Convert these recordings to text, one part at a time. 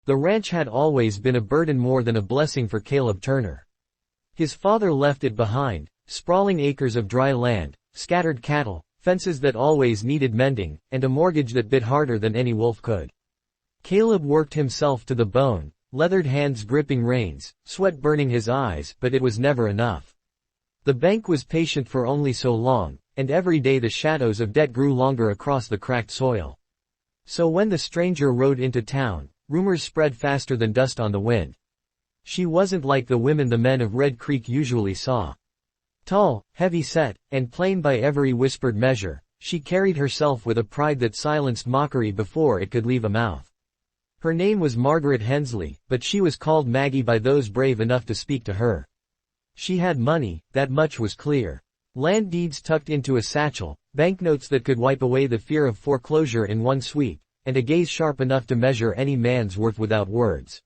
The ranch had always been a burden more than a blessing for Caleb Turner. His father left it behind, sprawling acres of dry land, scattered cattle, fences that always needed mending, and a mortgage that bit harder than any wolf could. Caleb worked himself to the bone, leathered hands gripping reins, sweat burning his eyes, but it was never enough. The bank was patient for only so long, and every day the shadows of debt grew longer across the cracked soil. So when the stranger rode into town, rumors spread faster than dust on the wind. She wasn't like the women the men of Red Creek usually saw. Tall, heavy-set, and plain by every whispered measure, she carried herself with a pride that silenced mockery before it could leave a mouth. Her name was Margaret Hensley, but she was called Maggie by those brave enough to speak to her. She had money, that much was clear. Land deeds tucked into a satchel, banknotes that could wipe away the fear of foreclosure in one sweep, and a gaze sharp enough to measure any man's worth without words.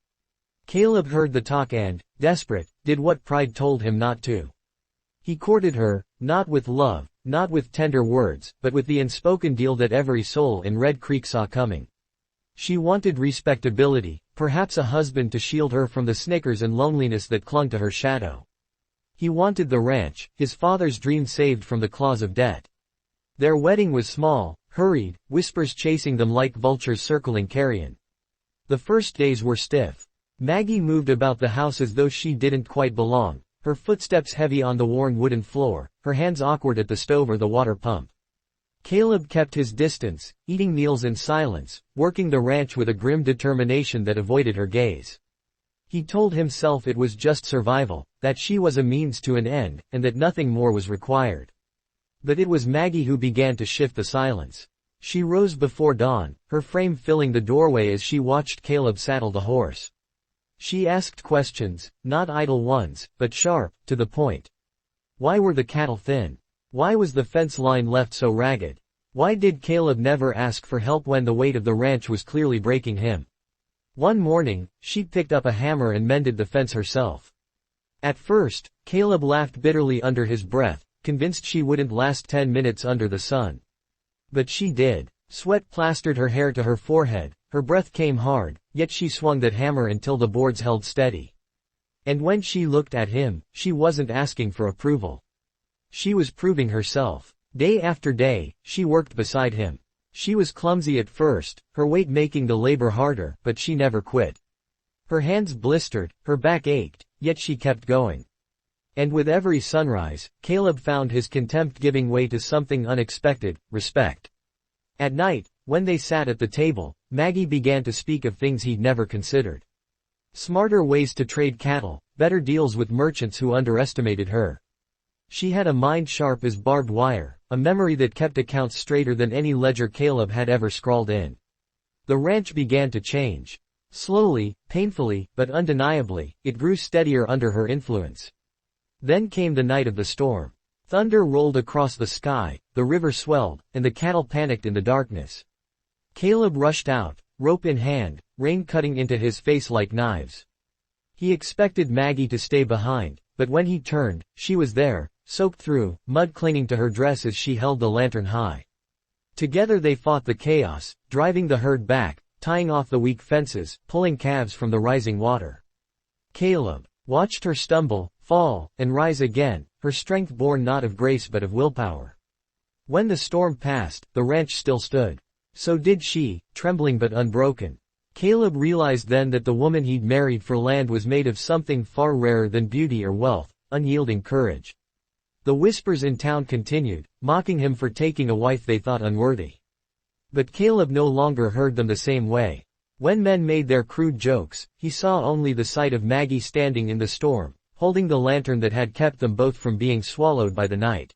Caleb heard the talk and, desperate, did what pride told him not to. He courted her, not with love, not with tender words, but with the unspoken deal that every soul in Red Creek saw coming. She wanted respectability, perhaps a husband to shield her from the snickers and loneliness that clung to her shadow. He wanted the ranch, his father's dream saved from the claws of debt. Their wedding was small, hurried, whispers chasing them like vultures circling carrion. The first days were stiff. Maggie moved about the house as though she didn't quite belong, her footsteps heavy on the worn wooden floor, her hands awkward at the stove or the water pump. Caleb kept his distance, eating meals in silence, working the ranch with a grim determination that avoided her gaze. He told himself it was just survival, that she was a means to an end, and that nothing more was required. But it was Maggie who began to shift the silence. She rose before dawn, her frame filling the doorway as she watched Caleb saddle the horse. She asked questions, not idle ones, but sharp, to the point. Why were the cattle thin? Why was the fence line left so ragged? Why did Caleb never ask for help when the weight of the ranch was clearly breaking him? One morning, she picked up a hammer and mended the fence herself. At first, Caleb laughed bitterly under his breath, convinced she wouldn't last 10 minutes under the sun. But she did. Sweat plastered her hair to her forehead, her breath came hard, yet she swung that hammer until the boards held steady. And when she looked at him, she wasn't asking for approval. She was proving herself. Day after day, she worked beside him. She was clumsy at first, her weight making the labor harder, but she never quit. Her hands blistered, her back ached, yet she kept going. And with every sunrise, Caleb found his contempt giving way to something unexpected, respect. At night, when they sat at the table, Maggie began to speak of things he'd never considered. Smarter ways to trade cattle, better deals with merchants who underestimated her. She had a mind sharp as barbed wire, a memory that kept accounts straighter than any ledger Caleb had ever scrawled in. The ranch began to change. Slowly, painfully, but undeniably, it grew steadier under her influence. Then came the night of the storm. Thunder rolled across the sky, the river swelled, and the cattle panicked in the darkness. Caleb rushed out, rope in hand, rain cutting into his face like knives. He expected Maggie to stay behind, but when he turned, she was there, soaked through, mud clinging to her dress as she held the lantern high. Together they fought the chaos, driving the herd back, tying off the weak fences, pulling calves from the rising water. Caleb watched her stumble, fall, and rise again, her strength born not of grace but of willpower. When the storm passed, the ranch still stood. So did she, trembling but unbroken. Caleb realized then that the woman he'd married for land was made of something far rarer than beauty or wealth, unyielding courage. The whispers in town continued, mocking him for taking a wife they thought unworthy. But Caleb no longer heard them the same way. When men made their crude jokes, he saw only the sight of Maggie standing in the storm, holding the lantern that had kept them both from being swallowed by the night.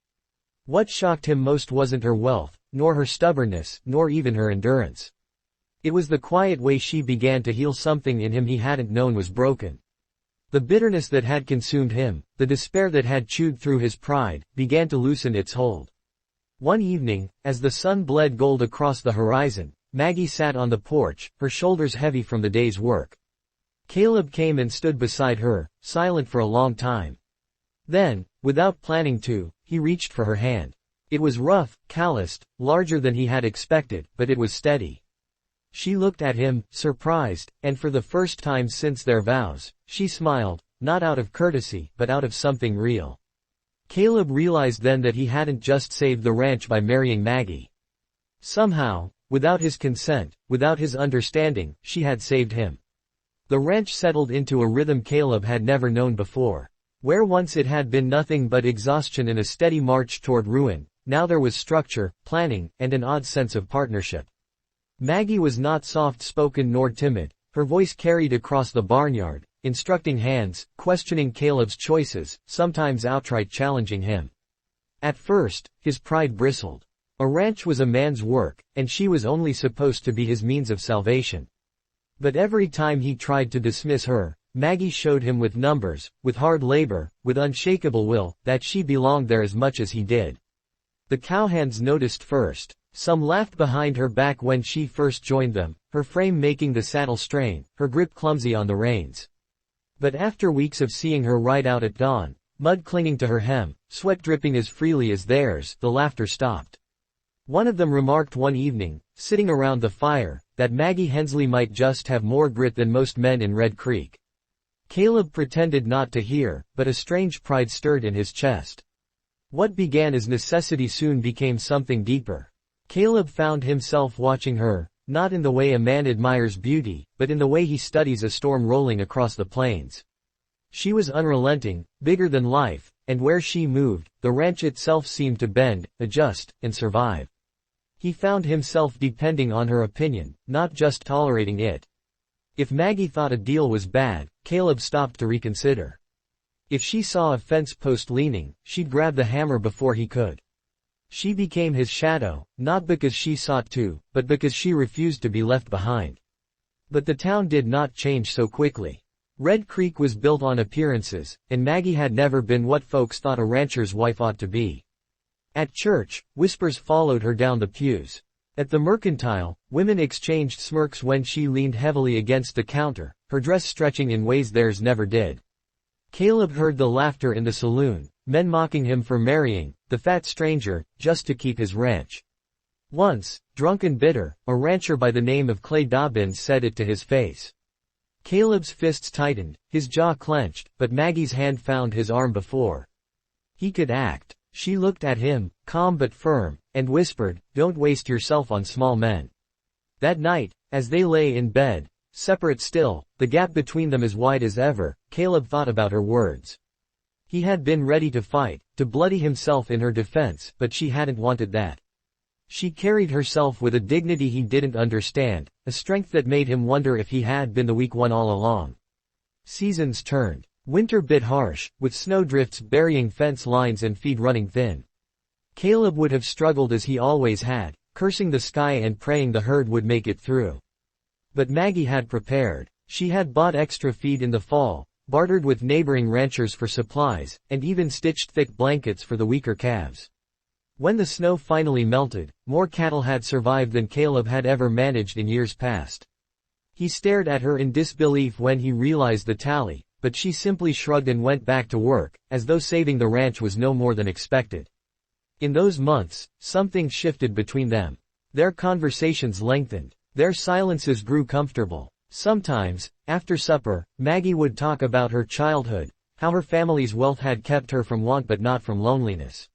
What shocked him most wasn't her wealth, nor her stubbornness, nor even her endurance. It was the quiet way she began to heal something in him he hadn't known was broken. The bitterness that had consumed him, the despair that had chewed through his pride, began to loosen its hold. One evening, as the sun bled gold across the horizon, Maggie sat on the porch, her shoulders heavy from the day's work. Caleb came and stood beside her, silent for a long time. Then, without planning to, he reached for her hand. It was rough, calloused, larger than he had expected, but it was steady. She looked at him, surprised, and for the first time since their vows, she smiled, not out of courtesy, but out of something real. Caleb realized then that he hadn't just saved the ranch by marrying Maggie. Somehow, without his consent, without his understanding, she had saved him. The ranch settled into a rhythm Caleb had never known before. Where once it had been nothing but exhaustion and a steady march toward ruin, now there was structure, planning, and an odd sense of partnership. Maggie was not soft-spoken nor timid, her voice carried across the barnyard, instructing hands, questioning Caleb's choices, sometimes outright challenging him. At first, his pride bristled. A ranch was a man's work, and she was only supposed to be his means of salvation. But every time he tried to dismiss her, Maggie showed him with numbers, with hard labor, with unshakable will, that she belonged there as much as he did. The cowhands noticed first. Some laughed behind her back when she first joined them, her frame making the saddle strain, her grip clumsy on the reins. But after weeks of seeing her ride out at dawn, mud clinging to her hem, sweat dripping as freely as theirs, the laughter stopped. One of them remarked one evening, sitting around the fire, that Maggie Hensley might just have more grit than most men in Red Creek. Caleb pretended not to hear, but a strange pride stirred in his chest. What began as necessity soon became something deeper. Caleb found himself watching her, not in the way a man admires beauty, but in the way he studies a storm rolling across the plains. She was unrelenting, bigger than life, and where she moved, the ranch itself seemed to bend, adjust, and survive. He found himself depending on her opinion, not just tolerating it. If Maggie thought a deal was bad, Caleb stopped to reconsider. If she saw a fence post leaning, she'd grab the hammer before he could. She became his shadow, not because she sought to, but because she refused to be left behind. But the town did not change so quickly. Red Creek was built on appearances, and Maggie had never been what folks thought a rancher's wife ought to be. At church, whispers followed her down the pews. At the mercantile, women exchanged smirks when she leaned heavily against the counter, her dress stretching in ways theirs never did. Caleb heard the laughter in the saloon, men mocking him for marrying the fat stranger, just to keep his ranch. Once, drunk and bitter, a rancher by the name of Clay Dobbins said it to his face. Caleb's fists tightened, his jaw clenched, but Maggie's hand found his arm before he could act. She looked at him, calm but firm, and whispered, "Don't waste yourself on small men." That night, as they lay in bed, separate still, the gap between them as wide as ever, Caleb thought about her words. He had been ready to fight, to bloody himself in her defense, but she hadn't wanted that. She carried herself with a dignity he didn't understand, a strength that made him wonder if he had been the weak one all along. Seasons turned. Winter bit harsh, with snowdrifts burying fence lines and feed running thin. Caleb would have struggled as he always had, cursing the sky and praying the herd would make it through. But Maggie had prepared. She had bought extra feed in the fall, bartered with neighboring ranchers for supplies, and even stitched thick blankets for the weaker calves. When the snow finally melted, more cattle had survived than Caleb had ever managed in years past. He stared at her in disbelief when he realized the tally, but she simply shrugged and went back to work, as though saving the ranch was no more than expected. In those months, something shifted between them. Their conversations lengthened. Their silences grew comfortable. Sometimes, after supper, Maggie would talk about her childhood, how her family's wealth had kept her from want but not from loneliness.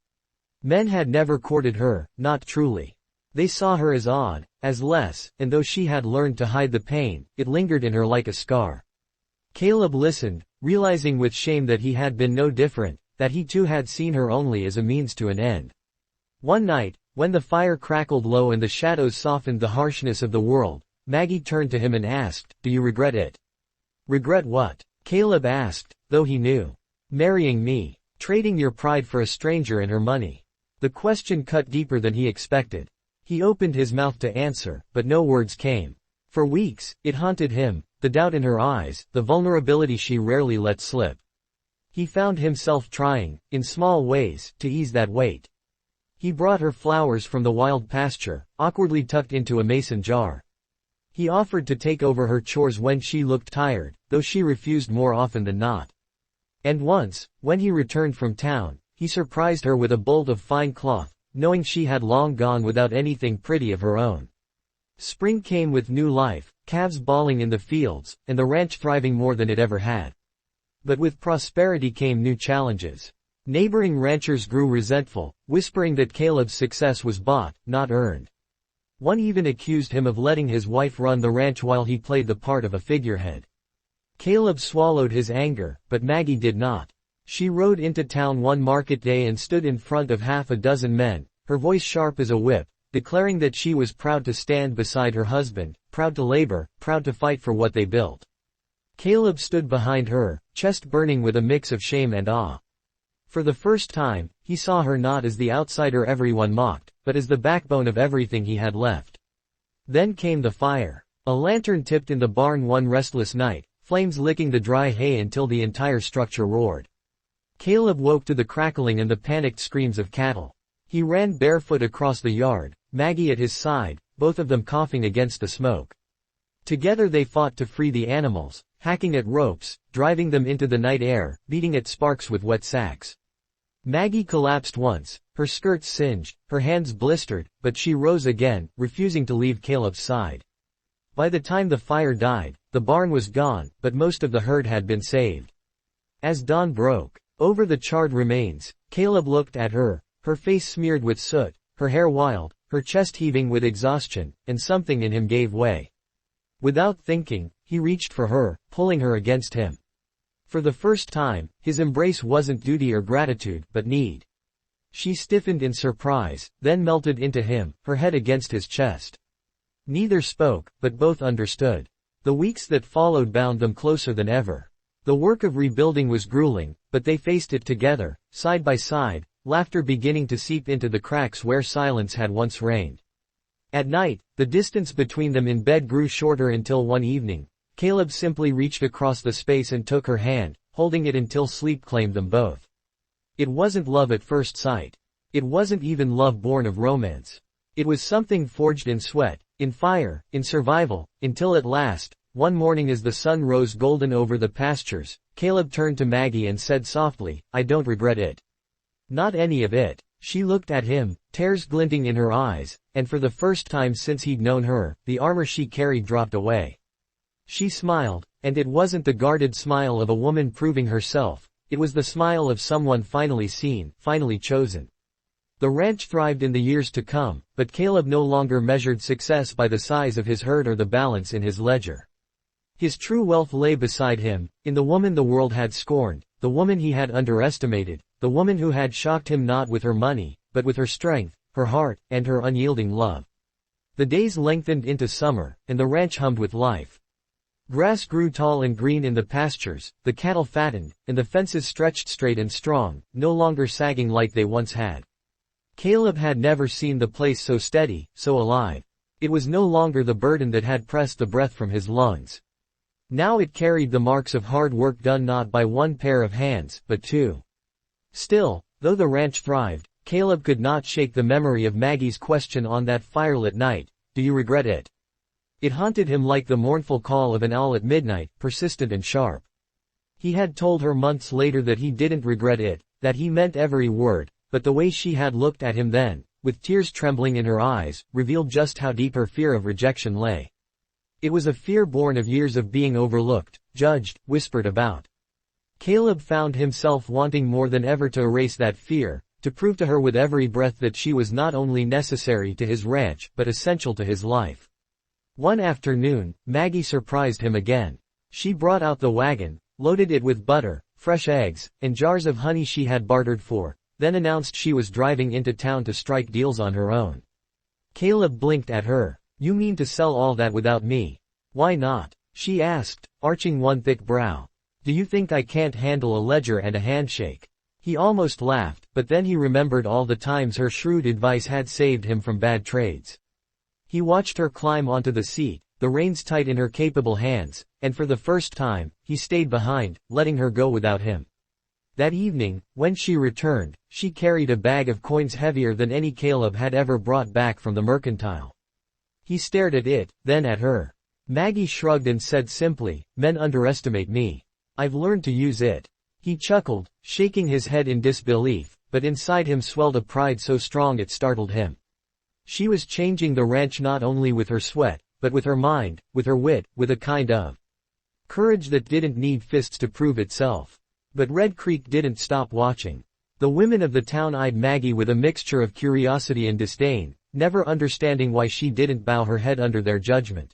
Men had never courted her, not truly. They saw her as odd, as less, and though she had learned to hide the pain, it lingered in her like a scar. Caleb listened, realizing with shame that he had been no different, that he too had seen her only as a means to an end. One night, when the fire crackled low and the shadows softened the harshness of the world, Maggie turned to him and asked, "Do you regret it?" "Regret what?" Caleb asked, though he knew. "Marrying me. Trading your pride for a stranger and her money." The question cut deeper than he expected. He opened his mouth to answer, but no words came. For weeks, it haunted him, the doubt in her eyes, the vulnerability she rarely let slip. He found himself trying, in small ways, to ease that weight. He brought her flowers from the wild pasture, awkwardly tucked into a mason jar. He offered to take over her chores when she looked tired, though she refused more often than not. And once, when he returned from town, he surprised her with a bolt of fine cloth, knowing she had long gone without anything pretty of her own. Spring came with new life, calves bawling in the fields, and the ranch thriving more than it ever had. But with prosperity came new challenges. Neighboring ranchers grew resentful, whispering that Caleb's success was bought, not earned. One even accused him of letting his wife run the ranch while he played the part of a figurehead. Caleb swallowed his anger, but Maggie did not. She rode into town one market day and stood in front of half a dozen men, her voice sharp as a whip, declaring that she was proud to stand beside her husband, proud to labor, proud to fight for what they built. Caleb stood behind her, chest burning with a mix of shame and awe. For the first time, he saw her not as the outsider everyone mocked, but as the backbone of everything he had left. Then came the fire. A lantern tipped in the barn one restless night, flames licking the dry hay until the entire structure roared. Caleb woke to the crackling and the panicked screams of cattle. He ran barefoot across the yard, Maggie at his side, both of them coughing against the smoke. Together they fought to free the animals, hacking at ropes, driving them into the night air, beating at sparks with wet sacks. Maggie collapsed once, her skirts singed, her hands blistered, but she rose again, refusing to leave Caleb's side. By the time the fire died, the barn was gone, but most of the herd had been saved. As dawn broke, over the charred remains, Caleb looked at her, her face smeared with soot, her hair wild, her chest heaving with exhaustion, and something in him gave way. Without thinking, he reached for her, pulling her against him. For the first time, his embrace wasn't duty or gratitude, but need. She stiffened in surprise, then melted into him, her head against his chest. Neither spoke, but both understood. The weeks that followed bound them closer than ever. The work of rebuilding was grueling, but they faced it together, side by side, laughter beginning to seep into the cracks where silence had once reigned. At night, the distance between them in bed grew shorter until one evening, Caleb simply reached across the space and took her hand, holding it until sleep claimed them both. It wasn't love at first sight. It wasn't even love born of romance. It was something forged in sweat, in fire, in survival, until at last, one morning as the sun rose golden over the pastures, Caleb turned to Maggie and said softly, "I don't regret it. Not any of it." She looked at him, tears glinting in her eyes, and for the first time since he'd known her, the armor she carried dropped away. She smiled, and it wasn't the guarded smile of a woman proving herself, it was the smile of someone finally seen, finally chosen. The ranch thrived in the years to come, but Caleb no longer measured success by the size of his herd or the balance in his ledger. His true wealth lay beside him, in the woman the world had scorned, the woman he had underestimated, the woman who had shocked him not with her money, but with her strength, her heart, and her unyielding love. The days lengthened into summer, and the ranch hummed with life. Grass grew tall and green in the pastures, the cattle fattened, and the fences stretched straight and strong, no longer sagging like they once had. Caleb had never seen the place so steady, so alive. It was no longer the burden that had pressed the breath from his lungs. Now it carried the marks of hard work done not by one pair of hands, but two. Still, though the ranch thrived, Caleb could not shake the memory of Maggie's question on that firelit night, "Do you regret it?" It haunted him like the mournful call of an owl at midnight, persistent and sharp. He had told her months later that he didn't regret it, that he meant every word, but the way she had looked at him then, with tears trembling in her eyes, revealed just how deep her fear of rejection lay. It was a fear born of years of being overlooked, judged, whispered about. Caleb found himself wanting more than ever to erase that fear, to prove to her with every breath that she was not only necessary to his ranch but essential to his life. One afternoon, Maggie surprised him again. She brought out the wagon, loaded it with butter, fresh eggs, and jars of honey she had bartered for, then announced she was driving into town to strike deals on her own. Caleb blinked at her. "You mean to sell all that without me?" "Why not?" she asked, arching one thick brow. "Do you think I can't handle a ledger and a handshake?" He almost laughed, but then he remembered all the times her shrewd advice had saved him from bad trades. He watched her climb onto the seat, the reins tight in her capable hands, and for the first time, he stayed behind, letting her go without him. That evening, when she returned, she carried a bag of coins heavier than any Caleb had ever brought back from the mercantile. He stared at it, then at her. Maggie shrugged and said simply, "Men underestimate me. I've learned to use it." He chuckled, shaking his head in disbelief, but inside him swelled a pride so strong it startled him. She was changing the ranch not only with her sweat, but with her mind, with her wit, with a kind of courage that didn't need fists to prove itself. But Red Creek didn't stop watching. The women of the town eyed Maggie with a mixture of curiosity and disdain, never understanding why she didn't bow her head under their judgment.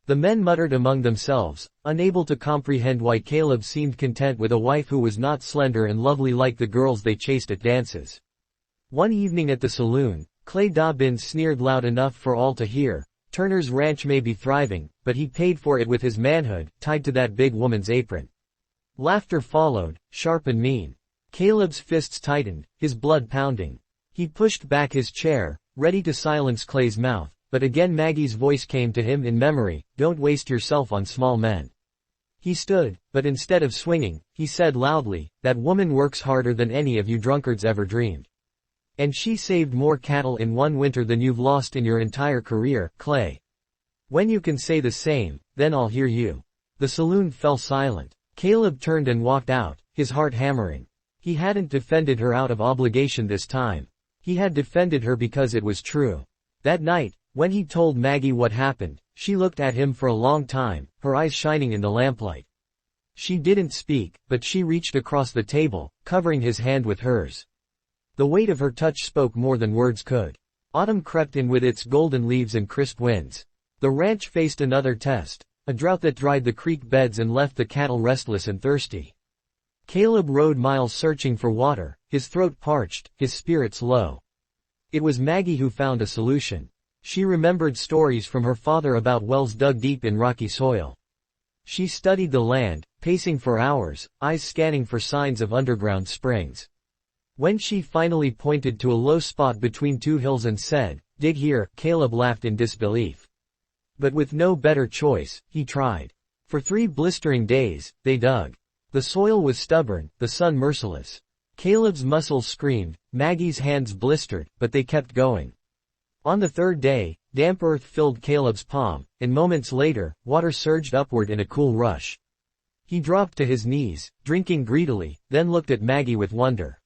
The men muttered among themselves, unable to comprehend why Caleb seemed content with a wife who was not slender and lovely like the girls they chased at dances. One evening at the saloon, Clay Dobbins sneered loud enough for all to hear, "Turner's ranch may be thriving, but he paid for it with his manhood, tied to that big woman's apron." Laughter followed, sharp and mean. Caleb's fists tightened, his blood pounding. He pushed back his chair, ready to silence Clay's mouth, but again Maggie's voice came to him in memory, "Don't waste yourself on small men." He stood, but instead of swinging, he said loudly, "That woman works harder than any of you drunkards ever dreamed. And she saved more cattle in one winter than you've lost in your entire career, Clay. When you can say the same, then I'll hear you." The saloon fell silent. Caleb turned and walked out, his heart hammering. He hadn't defended her out of obligation this time. He had defended her because it was true. That night, when he told Maggie what happened, she looked at him for a long time, her eyes shining in the lamplight. She didn't speak, but she reached across the table, covering his hand with hers. The weight of her touch spoke more than words could. Autumn crept in with its golden leaves and crisp winds. The ranch faced another test, a drought that dried the creek beds and left the cattle restless and thirsty. Caleb rode miles searching for water, his throat parched, his spirits low. It was Maggie who found a solution. She remembered stories from her father about wells dug deep in rocky soil. She studied the land, pacing for hours, eyes scanning for signs of underground springs. When she finally pointed to a low spot between two hills and said, "Dig here," Caleb laughed in disbelief. But with no better choice, he tried. For 3 blistering days, they dug. The soil was stubborn, the sun merciless. Caleb's muscles screamed, Maggie's hands blistered, but they kept going. On the 3rd day, damp earth filled Caleb's palm, and moments later, water surged upward in a cool rush. He dropped to his knees, drinking greedily, then looked at Maggie with wonder.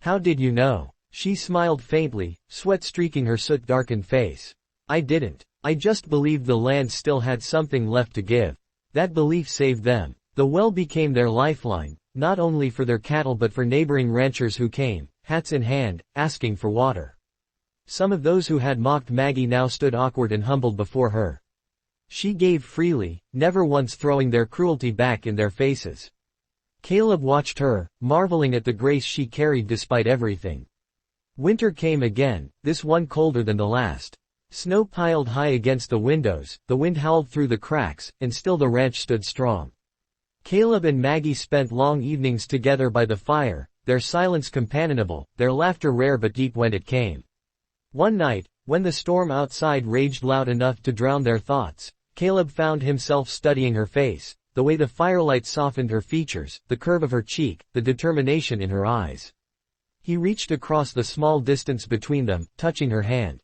"How did you know?" She smiled faintly, sweat streaking her soot-darkened face. "I didn't. I just believed the land still had something left to give. That belief saved them. The well became their lifeline, not only for their cattle but for neighboring ranchers who came, hats in hand, asking for water." Some of those who had mocked Maggie now stood awkward and humbled before her. She gave freely, never once throwing their cruelty back in their faces. Caleb watched her, marveling at the grace she carried despite everything. Winter came again, this one colder than the last. Snow piled high against the windows, the wind howled through the cracks, and still the ranch stood strong. Caleb and Maggie spent long evenings together by the fire, their silence companionable, their laughter rare but deep when it came. One night, when the storm outside raged loud enough to drown their thoughts, Caleb found himself studying her face, the way the firelight softened her features, the curve of her cheek, the determination in her eyes. He reached across the small distance between them, touching her hand.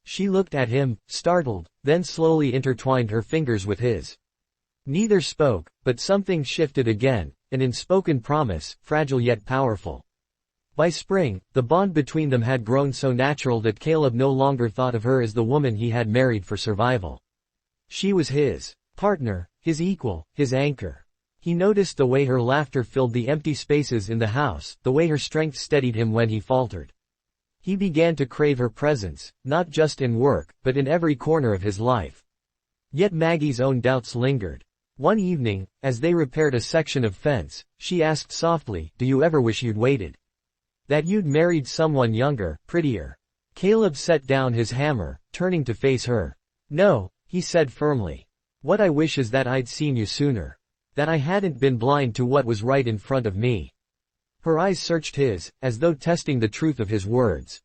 She looked at him, startled, then slowly intertwined her fingers with his. Neither spoke, but something shifted again, an unspoken promise, fragile yet powerful. By spring, the bond between them had grown so natural that Caleb no longer thought of her as the woman he had married for survival. She was his partner, his equal, his anchor. He noticed the way her laughter filled the empty spaces in the house, the way her strength steadied him when he faltered. He began to crave her presence, not just in work, but in every corner of his life. Yet Maggie's own doubts lingered. One evening, as they repaired a section of fence, she asked softly, "Do you ever wish you'd waited? That you'd married someone younger, prettier?" Caleb set down his hammer, turning to face her. "No," he said firmly. "What I wish is that I'd seen you sooner. That I hadn't been blind to what was right in front of me." Her eyes searched his, as though testing the truth of his words.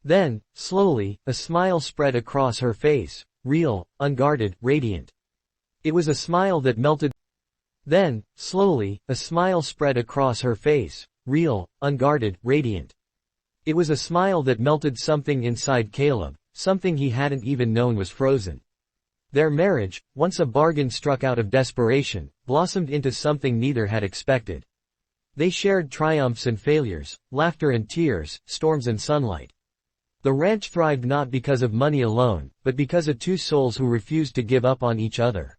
Then, slowly, a smile spread across her face, real, unguarded, radiant. It was a smile that melted. Then, slowly, a smile spread across her face, real, unguarded, radiant. It was a smile that melted something inside Caleb, something he hadn't even known was frozen. Their marriage, once a bargain struck out of desperation, blossomed into something neither had expected. They shared triumphs and failures, laughter and tears, storms and sunlight. The ranch thrived not because of money alone, but because of two souls who refused to give up on each other.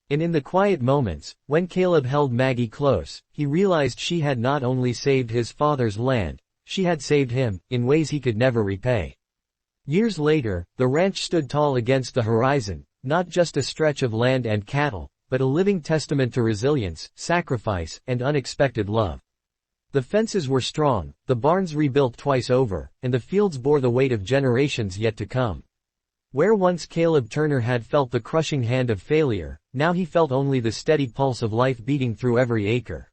And in the quiet moments, when Caleb held Maggie close, he realized she had not only saved his father's land, she had saved him, in ways he could never repay. Years later, the ranch stood tall against the horizon, not just a stretch of land and cattle, but a living testament to resilience, sacrifice, and unexpected love. The fences were strong, the barns rebuilt twice over, and the fields bore the weight of generations yet to come. Where once Caleb Turner had felt the crushing hand of failure, now he felt only the steady pulse of life beating through every acre.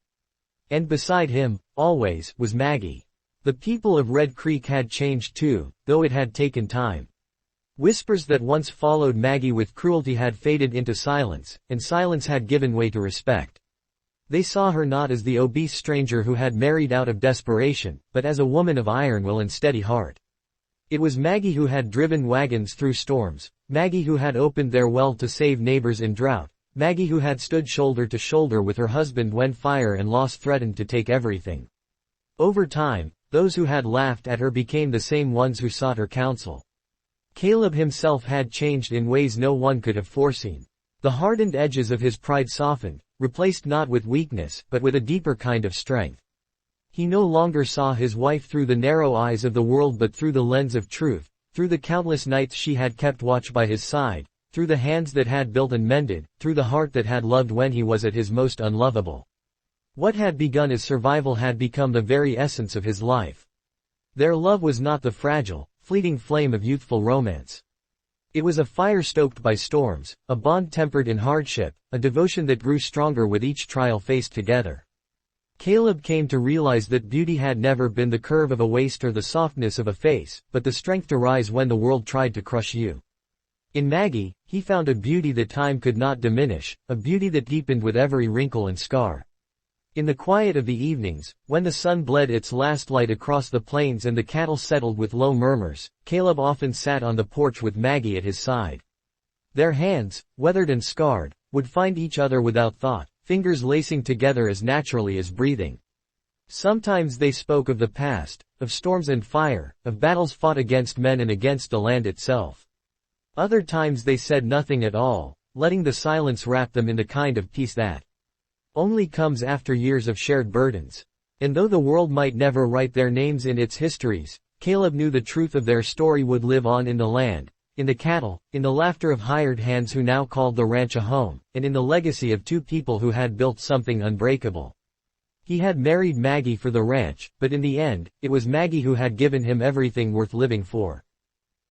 And beside him, always, was Maggie. The people of Red Creek had changed too, though it had taken time. Whispers that once followed Maggie with cruelty had faded into silence, and silence had given way to respect. They saw her not as the obese stranger who had married out of desperation, but as a woman of iron will and steady heart. It was Maggie who had driven wagons through storms, Maggie who had opened their well to save neighbors in drought, Maggie who had stood shoulder to shoulder with her husband when fire and loss threatened to take everything. Over time, those who had laughed at her became the same ones who sought her counsel. Caleb himself had changed in ways no one could have foreseen. The hardened edges of his pride softened, replaced not with weakness, but with a deeper kind of strength. He no longer saw his wife through the narrow eyes of the world but through the lens of truth, through the countless nights she had kept watch by his side, through the hands that had built and mended, through the heart that had loved when he was at his most unlovable. What had begun as survival had become the very essence of his life. Their love was not the fragile, fleeting flame of youthful romance. It was a fire stoked by storms, a bond tempered in hardship, a devotion that grew stronger with each trial faced together. Caleb came to realize that beauty had never been the curve of a waist or the softness of a face, but the strength to rise when the world tried to crush you. In Maggie, he found a beauty that time could not diminish, a beauty that deepened with every wrinkle and scar. In the quiet of the evenings, when the sun bled its last light across the plains and the cattle settled with low murmurs, Caleb often sat on the porch with Maggie at his side. Their hands, weathered and scarred, would find each other without thought, fingers lacing together as naturally as breathing. Sometimes they spoke of the past, of storms and fire, of battles fought against men and against the land itself. Other times they said nothing at all, letting the silence wrap them in the kind of peace that only comes after years of shared burdens. And though the world might never write their names in its histories, Caleb knew the truth of their story would live on in the land, in the cattle, in the laughter of hired hands who now called the ranch a home, and in the legacy of two people who had built something unbreakable. He had married Maggie for the ranch, but in the end, it was Maggie who had given him everything worth living for.